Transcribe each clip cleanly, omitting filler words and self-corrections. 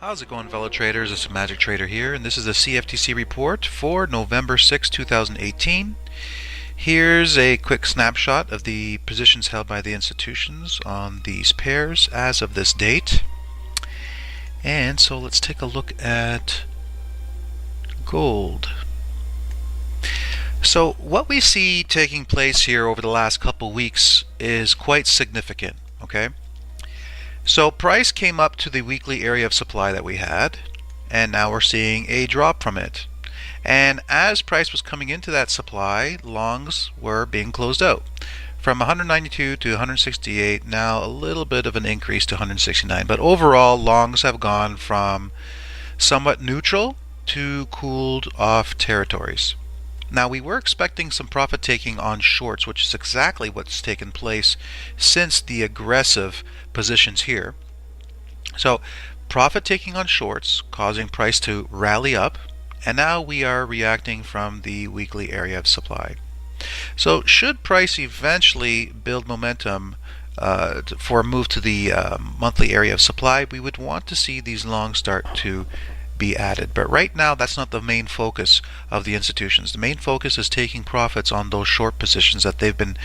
How's it going, fellow traders? It's Magic Trader here, and this is the CFTC report for November 6, 2018. Here's a quick snapshot of the positions held by the institutions on these pairs as of this date. And so let's take a look at gold. So what we see taking place here over the last couple weeks is quite significant, okay? So price came up to the weekly area of supply that we had, and now we're seeing a drop from it. And as price was coming into that supply, longs were being closed out. From 192 to 168, now a little bit of an increase to 169. But overall, longs have gone from somewhat neutral to cooled off territories. Now we were expecting some profit taking on shorts, which is exactly what's taken place since the aggressive positions here. So profit taking on shorts causing price to rally up, and now we are reacting from the weekly area of supply. So should price eventually build momentum for a move to the monthly area of supply, we would want to see these longs start to be added. But right now, that's not the main focus of the institutions. The main focus is taking profits on those short positions that they've been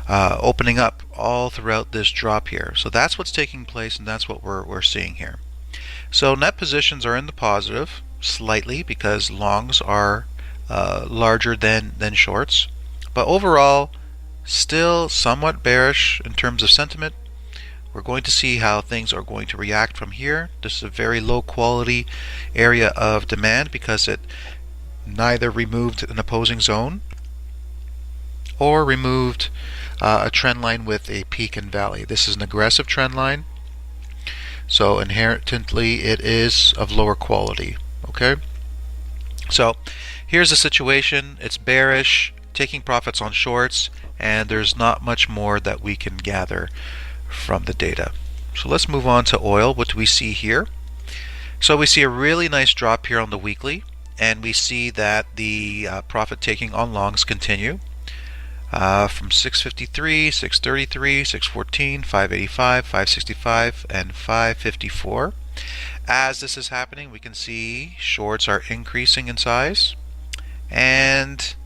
opening up all throughout this drop here. So that's what's taking place, and that's what we're seeing here. So net positions are in the positive slightly because longs are larger than shorts, but overall still somewhat bearish in terms of sentiment. We're going to see how things are going to react from here. This is a very low quality area of demand because it neither removed an opposing zone or removed a trend line with a peak and valley. This is an aggressive trend line, so inherently it is of lower quality. Okay, so here's the situation. It's bearish, taking profits on shorts, and there's not much more that we can gather from the data. So let's move on to oil. What do we see here? So we see a really nice drop here on the weekly, and we see that the profit taking on longs continue from 653, 633, 614, 585, 565, and 554. As this is happening, we can see shorts are increasing in size, and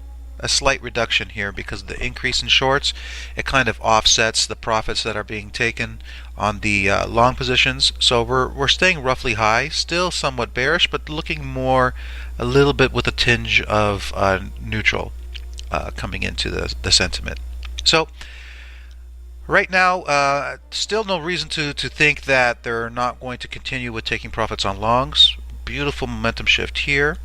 a slight reduction here because of the increase in shorts. It kind of offsets the profits that are being taken on the long positions. So we're staying roughly high, still somewhat bearish, but looking more a little bit with a tinge of neutral coming into the sentiment. So right now, still no reason to think that they're not going to continue with taking profits on longs. Beautiful momentum shift here,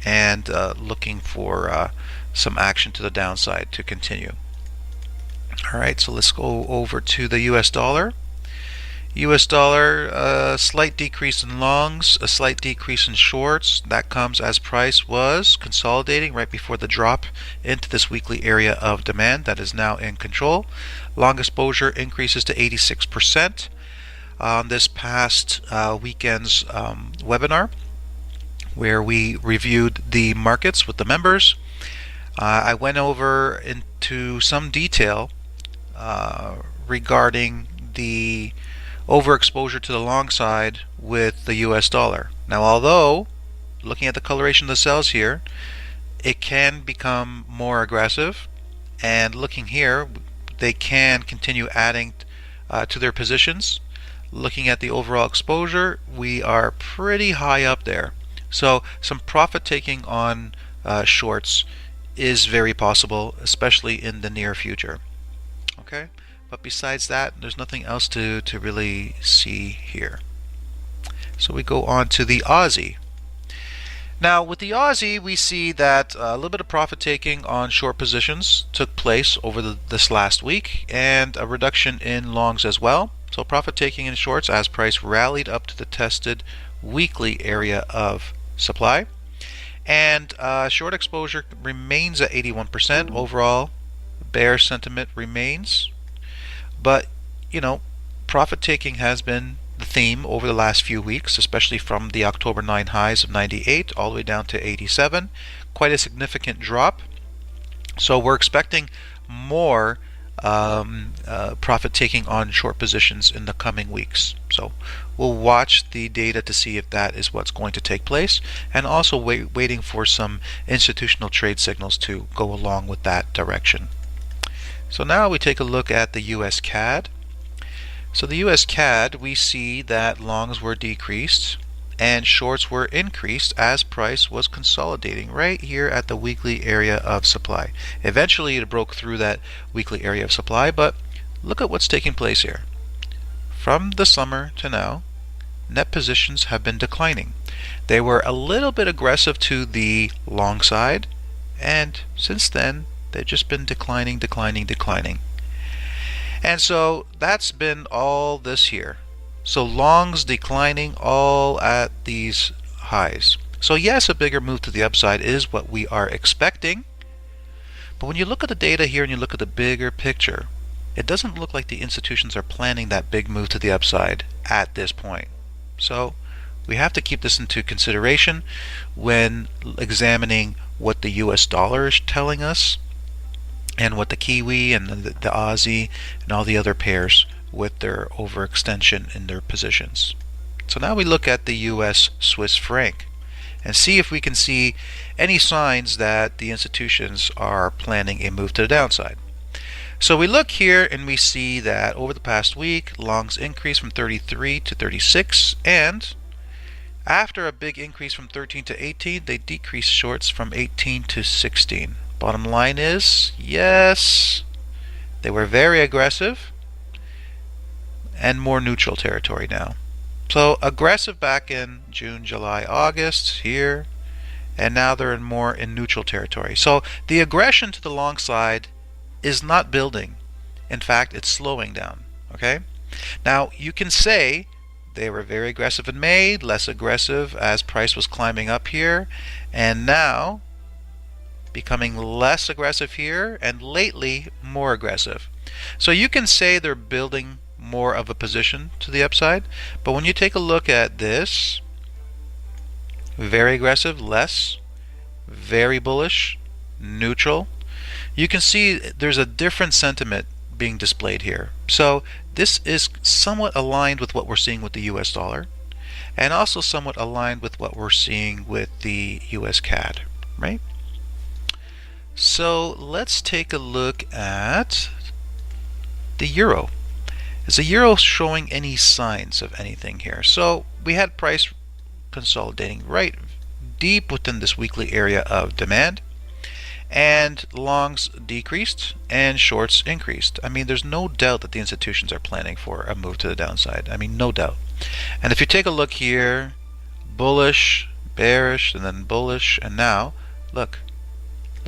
and looking for some action to the downside to continue. Alright, so let's go over to the US dollar. US dollar, a slight decrease in longs, a slight decrease in shorts. That comes as price was consolidating right before the drop into this weekly area of demand that is now in control. Long exposure increases to 86% on this past weekend's webinar, where we reviewed the markets with the members. I went over into some detail regarding the overexposure to the long side with the US dollar. Now, although looking at the coloration of the cells here, it can become more aggressive, and looking here, they can continue adding to their positions. Looking at the overall exposure, we are pretty high up there. So some profit taking on shorts is very possible, especially in the near future. Okay, but besides that, there's nothing else to really see here. So we go on to the Aussie. Now with the Aussie, we see that a little bit of profit taking on short positions took place over this last week, and a reduction in longs as well. So profit taking in shorts as price rallied up to the tested weekly area of supply, and short exposure remains at 81%. Overall bear sentiment remains, but you know, profit taking has been the theme over the last few weeks, especially from the October 9 highs of 98 all the way down to 87. Quite a significant drop, so we're expecting more profit taking on short positions in the coming weeks. So we'll watch the data to see if that is what's going to take place, and also waiting for some institutional trade signals to go along with that direction. So now we take a look at the US CAD. So the US CAD, we see that longs were decreased and shorts were increased as price was consolidating right here at the weekly area of supply. Eventually it broke through that weekly area of supply, but look at what's taking place here. From the summer to now, net positions have been declining. They were a little bit aggressive to the long side, and since then they've just been declining. And so that's been all this year. So longs declining all at these highs. So yes, a bigger move to the upside is what we are expecting. But when you look at the data here and you look at the bigger picture, it doesn't look like the institutions are planning that big move to the upside at this point. So we have to keep this into consideration when examining what the US dollar is telling us, and what the Kiwi and the Aussie and all the other pairs with their overextension in their positions. So now we look at the US Swiss franc and see if we can see any signs that the institutions are planning a move to the downside. So we look here and we see that over the past week, longs increased from 33 to 36, and after a big increase from 13 to 18, they decreased shorts from 18 to 16. Bottom line is, yes, they were very aggressive and more neutral territory now. So aggressive back in June, July, August here, and now they're more in neutral territory. So the aggression to the long side is not building. In fact, it's slowing down. Okay? Now you can say they were very aggressive in May, less aggressive as price was climbing up here, and now becoming less aggressive here, and lately more aggressive. So you can say they're building more of a position to the upside, but when you take a look at this, very aggressive, less, very bullish, neutral, you can see there's a different sentiment being displayed here. So this is somewhat aligned with what we're seeing with the US dollar, and also somewhat aligned with what we're seeing with the US CAD, right? So let's take a look at the euro. Is the euro showing any signs of anything here? So we had price consolidating right deep within this weekly area of demand, and longs decreased and shorts increased. I mean, there's no doubt that the institutions are planning for a move to the downside. I mean, no doubt. And if you take a look here, bullish, bearish, and then bullish, and now look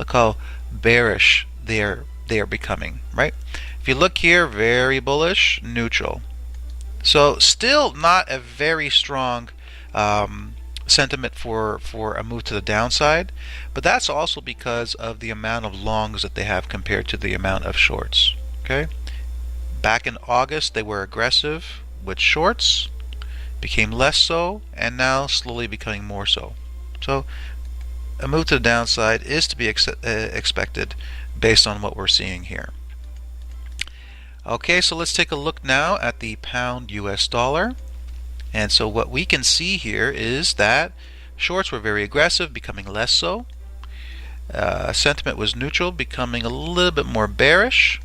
how bearish they are becoming, right? If you look here, very bullish, neutral. So still not a very strong sentiment for a move to the downside, but that's also because of the amount of longs that they have compared to the amount of shorts. Okay, back in August they were aggressive with shorts, became less so, and now slowly becoming more so. So a move to the downside is to be expected based on what we're seeing here. Okay, so let's take a look now at the pound US dollar. And so what we can see here is that shorts were very aggressive, becoming less so. Sentiment was neutral, becoming a little bit more bearish.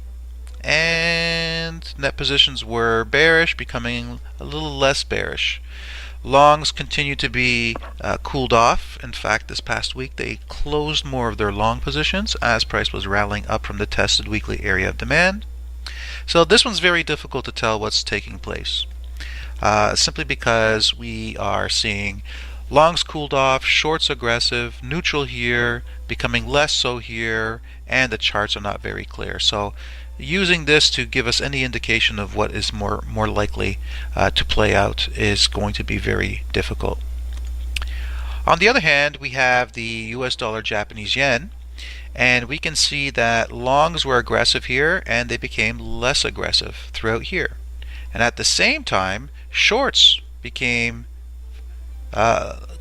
And net positions were bearish, becoming a little less bearish. Longs continue to be cooled off. In fact, this past week they closed more of their long positions as price was rallying up from the tested weekly area of demand. So this one's very difficult to tell what's taking place, simply because we are seeing longs cooled off, shorts aggressive, neutral here, becoming less so here, and the charts are not very clear. So using this to give us any indication of what is more likely to play out is going to be very difficult. On the other hand, we have the US dollar Japanese yen, and we can see that longs were aggressive here and they became less aggressive throughout here. And at the same time, shorts became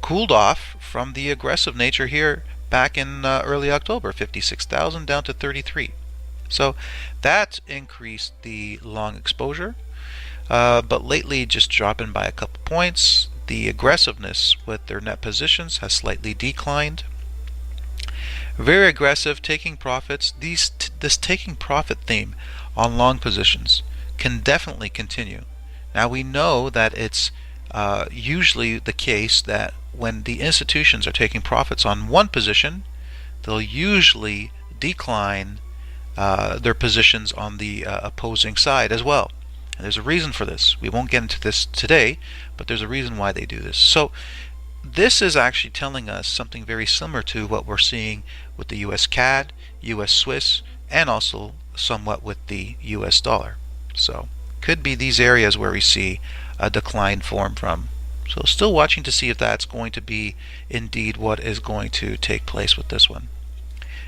cooled off from the aggressive nature here back in early October, 56,000 down to 33. So that increased the long exposure, but lately just dropping by a couple points. The aggressiveness with their net positions has slightly declined. Very aggressive, taking profits. This taking profit theme on long positions can definitely continue. Now we know that it's usually the case that when the institutions are taking profits on one position, they'll usually decline their positions on the opposing side as well. And there's a reason for this. We won't get into this today, but there's a reason why they do this. So this is actually telling us something very similar to what we're seeing with the US CAD, US Swiss, and also somewhat with the US dollar. So could be these areas where we see a decline form from. So still watching to see if that's going to be indeed what is going to take place with this one.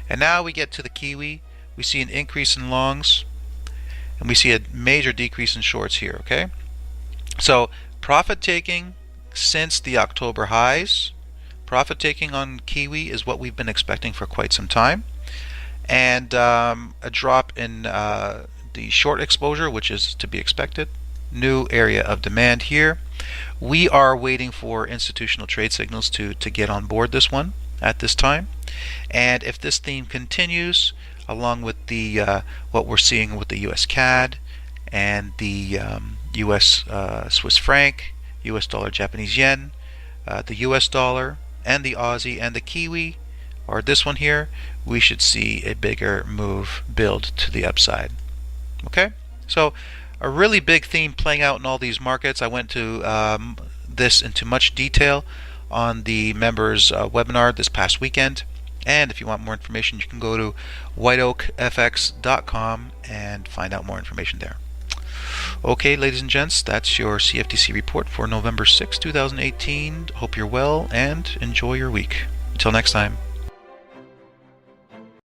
And now we get to the Kiwi. We see an increase in longs, and we see a major decrease in shorts here, okay? So profit taking since the October highs. Profit taking on Kiwi is what we've been expecting for quite some time. And a drop in the short exposure, which is to be expected. New area of demand here. We are waiting for institutional trade signals to get on board this one at this time. And if this theme continues, along with the what we're seeing with the US CAD and the US Swiss franc, US dollar Japanese yen, the US dollar, and the Aussie and the Kiwi, or this one here, we should see a bigger move build to the upside. Okay, so a really big theme playing out in all these markets. I went to this into much detail on the members webinar this past weekend. And if you want more information, you can go to whiteoakfx.com and find out more information there. Okay, ladies and gents, that's your CFTC report for November 6, 2018. Hope you're well and enjoy your week. Until next time.